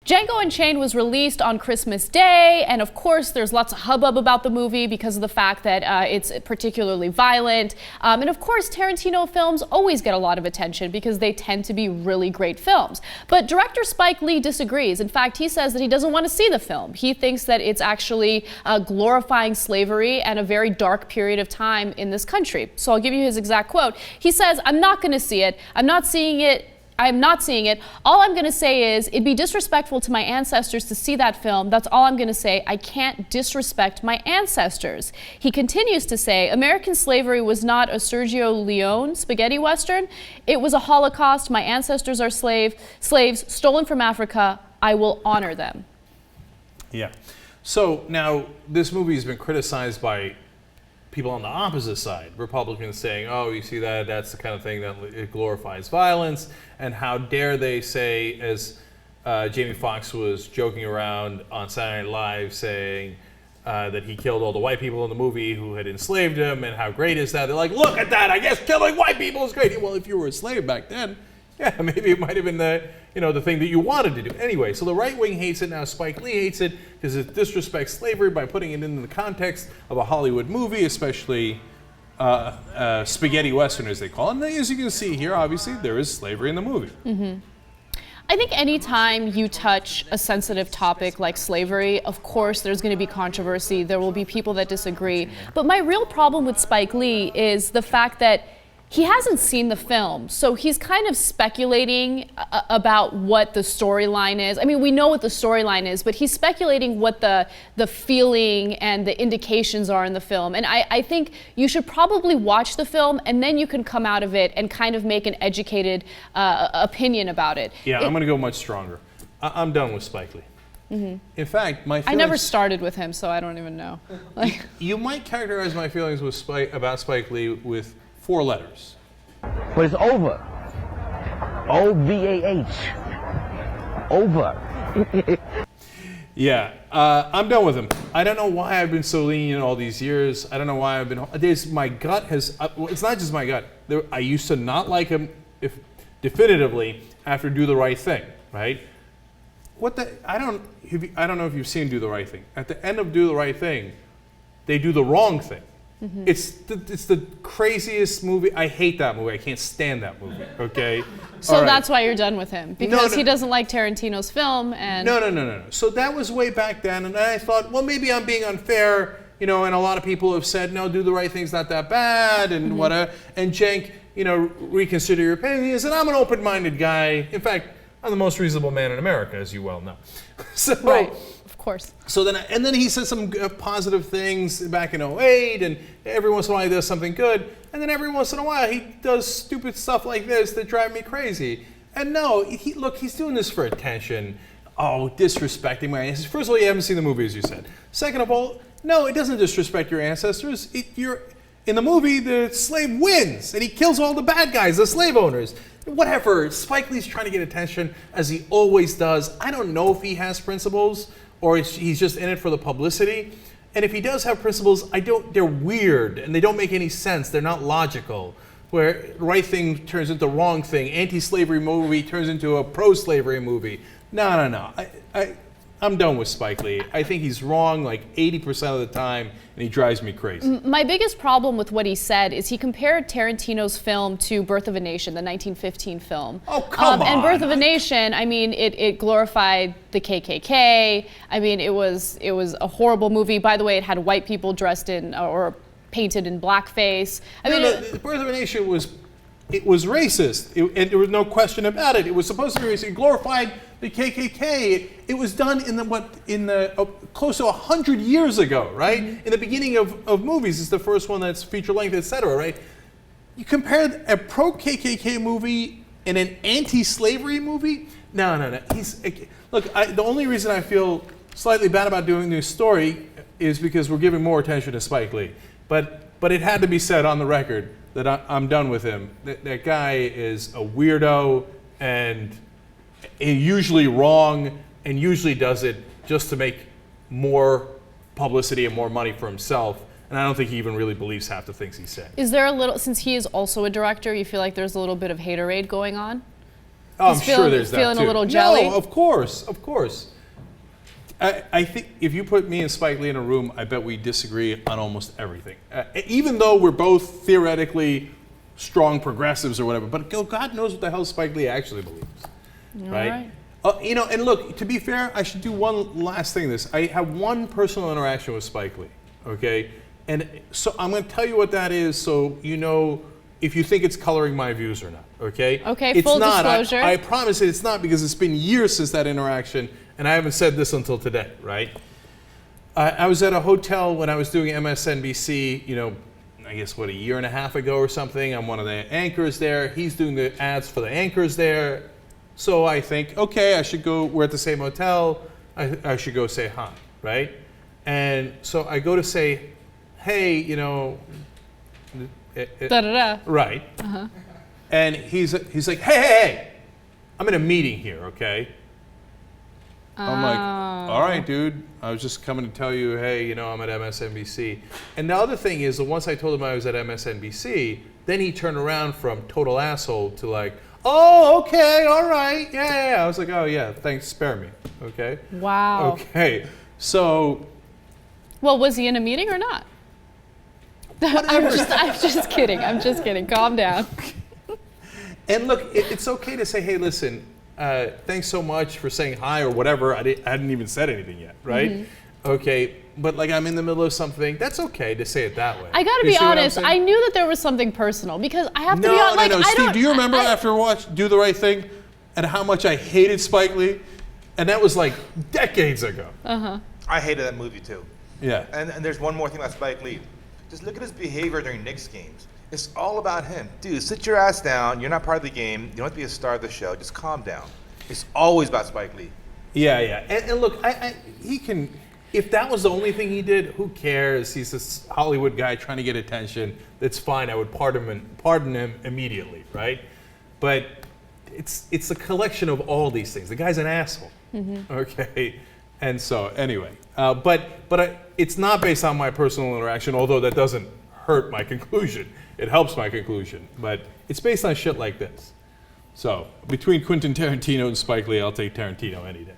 Django Unchained was released on Christmas Day, and of course there's lots of hubbub about the movie because of the fact that it's particularly violent. And of course Tarantino films always get a lot of attention because they tend to be really great films. But director Spike Lee disagrees. In fact, he says that he doesn't want to see the film. He thinks that it's actually glorifying slavery and a very dark period of time in this country. So I'll give you his exact quote. He says, "I'm not going to see it. I'm not seeing it. All I'm going to say is it'd be disrespectful to my ancestors to see that film. That's all I'm going to say. I can't disrespect my ancestors." He continues to say, "American slavery was not a Sergio Leone spaghetti western. It was a Holocaust. My ancestors are slaves stolen from Africa. I will honor them." Yeah. So now this movie has been criticized by people on the opposite side, Republicans saying, "Oh, you see that? That's the kind of thing that it glorifies violence." And how dare they say, as Jamie Foxx was joking around on Saturday Night Live, saying that he killed all the white people in the movie who had enslaved him, and how great is that? They're like, "Look at that! I guess killing white people is great." Well, if you were a slave back then, yeah, maybe it might have been the thing that you wanted to do. Anyway, so the right wing hates it now. Spike Lee hates it because it disrespects slavery by putting it into the context of a Hollywood movie, especially spaghetti western, as they call it. And as you can see here, obviously there is slavery in the movie. Mm-hmm. I think anytime you touch a sensitive topic like slavery, of course there's going to be controversy. There will be people that disagree. But my real problem with Spike Lee is the fact that he hasn't seen the film, so he's kind of speculating about what the storyline is. I mean, we know what the storyline is, but he's speculating what the feeling and the indications are in the film. And I think you should probably watch the film, and then you can come out of it and kind of make an educated opinion about it. Yeah, I'm going to go much stronger. I'm done with Spike Lee. Mm-hmm. In fact, my feelings... I never started with him, so I don't even know. You might characterize my feelings with about Spike Lee with 4 letters. But it's over. OVAH. Over. Yeah, I'm done with him. I don't know why I've been so lenient all these years. I don't know why I've been... My gut has... it's not just my gut. I used to not like him definitively after Do the Right Thing, right? I don't know if you've seen Do the Right Thing. At the end of Do the Right Thing, they do the wrong thing. Mm-hmm. It's the craziest movie. I hate that movie. I can't stand that movie. Okay. So that's why you're done with him, because he doesn't like Tarantino's film. And no. So that was way back then, and I thought, well, maybe I'm being unfair, and a lot of people have said, no, Do the Right Thing's not that bad, and whatever. And Cenk, reconsider your opinions. And I'm an open-minded guy. In fact, I'm the most reasonable man in America, as you well know. So. Right. Of course. So then he says some positive things back in 2008, and every once in a while he does something good, and then every once in a while he does stupid stuff like this that drive me crazy. And no, he's doing this for attention. Oh, disrespecting my ancestors. First of all, you haven't seen the movie, as you said. Second of all, no, it doesn't disrespect your ancestors. In the movie, the slave wins, and he kills all the bad guys, the slave owners. Whatever, Spike Lee's trying to get attention, as he always does. I don't know if he has principles, or he's just in it for the publicity. And if he does have principles, they're weird, and they don't make any sense. They're not logical. Where right thing turns into wrong thing, anti-slavery movie turns into a pro-slavery movie. No. I'm done with Spike Lee. I think he's wrong like 80% of the time, and he drives me crazy. My biggest problem with what he said is he compared Tarantino's film to Birth of a Nation, the 1915 film. Oh, come on! And Birth of a Nation, I mean, it glorified the KKK. I mean, it was a horrible movie. By the way, it had white people dressed in or painted in blackface. The Birth of a Nation was racist, and there was no question about it. It was supposed to be racist. It glorified the KKK. It was done close to 100 years ago, right? Mm-hmm. In the beginning of movies, it's the first one that's feature length, etc. Right? You compare a pro KKK movie and an anti-slavery movie? No. The only reason I feel slightly bad about doing this story is because we're giving more attention to Spike Lee, but it had to be said on the record that I'm done with him. That guy is a weirdo, and usually wrong, and usually does it just to make more publicity and more money for himself. And I don't think he even really believes half the things he said. Is there since he is also a director, you feel like there's a little bit of haterade going on? Oh, I'm He's sure there's that feeling too. a little jelly? No, of course. I think if you put me and Spike Lee in a room, I bet we disagree on almost everything. Even though we're both theoretically strong progressives or whatever, but God knows what the hell Spike Lee actually believes, right? And look, to be fair, I should do one last thing. I have one personal interaction with Spike Lee, okay? And so I'm going to tell you what that is, so you know if you think it's coloring my views or not, okay? Okay, it's full not. disclosure. I promise it's not, because it's been years since that interaction, and I haven't said this until today, right? I was at a hotel when I was doing MSNBC, I guess, a year and a half ago or something. I'm one of the anchors there. He's doing the ads for the anchors there. So I think, okay, I should go, we're at the same hotel, I should go say hi, right? And so I go to say, hey, Da-da-da. right. And he's like, hey, I'm in a meeting here, okay? I'm like, all right, dude. I was just coming to tell you, hey, I'm at MSNBC. And the other thing is that once I told him I was at MSNBC, then he turned around from total asshole to like, oh, okay, all right, yeah. I was like, oh, yeah, thanks, spare me, okay? Wow. Okay, so. Well, was he in a meeting or not? I'm just kidding. I'm just kidding. Calm down. And look, it's okay to say, hey, listen, thanks so much for saying hi or whatever. I hadn't even said anything yet, right? Okay, but like I'm in the middle of something. That's okay to say it that way. I gotta You be see what I'm honest. saying? I knew that there was something personal because I have to be honest. No, Steve, do you remember after Do the Right Thing and how much I hated Spike Lee? And that was like decades ago. I hated that movie too. Yeah. And there's one more thing about Spike Lee. Just look at his behavior during Knicks games. It's all about him. Dude, sit your ass down. You're not part of the game. You don't have to be a star of the show. Just calm down. It's always about Spike Lee. Yeah. And look, he can. If that was the only thing he did, who cares? He's this Hollywood guy trying to get attention. That's fine. I would pardon him immediately, right? But it's a collection of all these things. The guy's an asshole. Okay. And so anyway, it's not based on my personal interaction, although that doesn't hurt my conclusion. It helps my conclusion. But it's based on shit like this. So between Quentin Tarantino and Spike Lee, I'll take Tarantino any day.